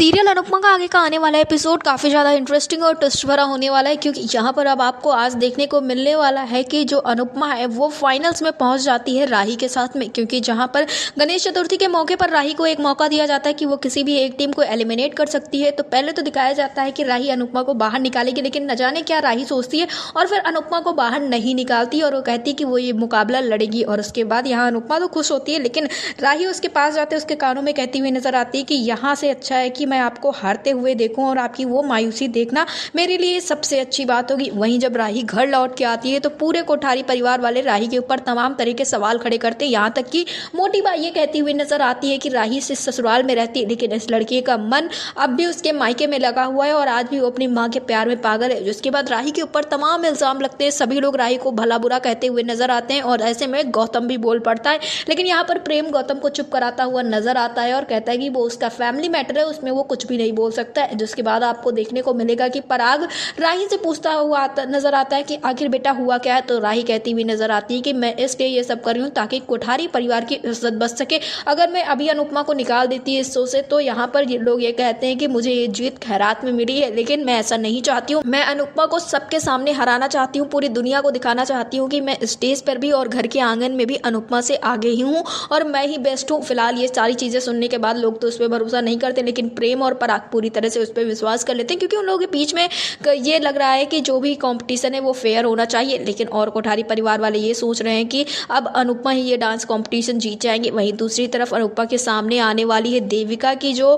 Serial Anupama का आगे का आने वाला एपिसोड काफ़ी ज़्यादा इंटरेस्टिंग और ट्विस्ट भरा होने वाला है, क्योंकि यहाँ पर अब आपको आज देखने को मिलने वाला है कि जो अनुपमा है वो फाइनल्स में पहुँच जाती है राही के साथ में। क्योंकि जहाँ पर गणेश चतुर्थी के मौके पर राही को एक मौका दिया जाता है कि वो किसी भी एक टीम को एलिमिनेट कर सकती है। तो पहले तो दिखाया जाता है कि राही अनुपमा को बाहर निकालेगी, लेकिन न जाने क्या राही सोचती है और फिर अनुपमा को बाहर नहीं निकालती और वो कहती है कि वो ये मुकाबला लड़ेगी। और उसके बाद यहाँ अनुपमा तो खुश होती है, लेकिन राही उसके पास जाते उसके कानों में कहती हुई नजर आती है कि यहाँ से अच्छा है कि मैं आपको हारते हुए देखूं और आपकी वो मायूसी देखना मेरे लिए सबसे अच्छी बात होगी। वहीं जब राही घर लौट के आती है तो पूरे कोठारी परिवार वाले राही के ऊपर तमाम तरह के सवाल खड़े करते हैं। यहाँ तक कि मोटी बाई ये कहती हुई नजर आती है कि राही से ससुराल में रहती है, लेकिन इस लड़के का मन अब भी उसके मायके में लगा हुआ है और आज भी वो अपनी माँ के प्यार में पागल है। जिसके बाद राही के ऊपर तमाम इल्जाम लगते हैं, सभी लोग राही को भला बुरा कहते हुए नजर आते हैं और ऐसे में गौतम भी बोल पड़ता है। लेकिन यहाँ पर प्रेम गौतम को चुप कराता हुआ नजर आता है और कहता है कि वो उसका फैमिली मैटर है, उसमें वो कुछ भी नहीं बोल सकता है। जिसके बाद आपको देखने को मिलेगा कि पराग राही से पूछता हुआ नजर आता है कि आखिर बेटा हुआ क्या है। तो राही कहती हुई नजर आती है कि मैं इसलिए ये सब कर रही हूँ ताकि कोठारी परिवार की इज्जत बच सके। अगर मैं अभी अनुपमा को निकाल देती है इस शो से तो यहाँ पर लोग ये कहते हैं कि मुझे ये जीत खैरात में मिली है, लेकिन मैं ऐसा नहीं चाहती हूँ। मैं अनुपमा को सबके सामने हराना चाहती हूँ, पूरी दुनिया को दिखाना चाहती हूँ कि मैं स्टेज पर भी और घर के आंगन में भी अनुपमा से आगे ही हूँ और मैं ही बेस्ट हूँ। फिलहाल ये सारी चीजें सुनने के बाद लोग तो उस पर भरोसा नहीं करते, लेकिन प्रेम और पराग पूरी तरह से उस पर विश्वास कर लेते हैं, क्योंकि उन लोगों के बीच में ये लग रहा है कि जो भी कंपटीशन है वो फेयर होना चाहिए। लेकिन और कोठारी परिवार वाले ये सोच रहे हैं कि अब अनुपमा ही ये डांस कंपटीशन जीत जाएंगे। वहीं दूसरी तरफ अनुपमा के सामने आने वाली है देविका की जो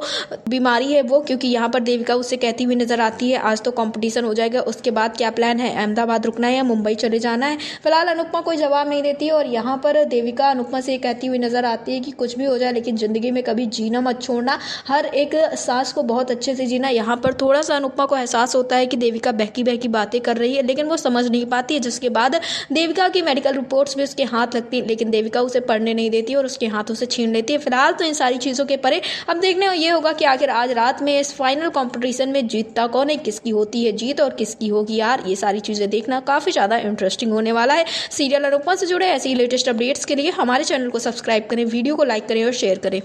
बीमारी है वो, क्योंकि यहाँ पर देविका उससे कहती हुई नजर आती है आज तो कंपटीशन हो जाएगा, उसके बाद क्या प्लान है, अहमदाबाद रुकना है या मुंबई चले जाना है। फिलहाल अनुपमा कोई जवाब नहीं देती है और यहाँ पर देविका अनुपमा से कहती हुई नजर आती है कि कुछ भी हो जाए लेकिन जिंदगी में कभी जीना मत छोड़ना, हर एक सांस को बहुत अच्छे से जीना। यहाँ पर थोड़ा सा अनुपमा को एहसास होता है कि देविका बहकी बहकी बातें कर रही है, लेकिन वो समझ नहीं पाती है। जिसके बाद देविका की मेडिकल रिपोर्ट्स भी उसके हाथ लगती है, लेकिन देविका उसे पढ़ने नहीं देती और उसके हाथों से छीन लेती है। फिलहाल तो इन सारी चीज़ों के परे अब देखने ये होगा कि आखिर आज रात में इस फाइनल कॉम्पिटिशन में जीतता कौन है, किसकी होती है जीत और किसकी होगी यार। ये सारी चीज़ें देखना काफ़ी ज़्यादा इंटरेस्टिंग होने वाला है। सीरियल अनुपमा से जुड़े ऐसी लेटेस्ट अपडेट्स के लिए हमारे चैनल को सब्सक्राइब करें, वीडियो को लाइक करें और शेयर करें।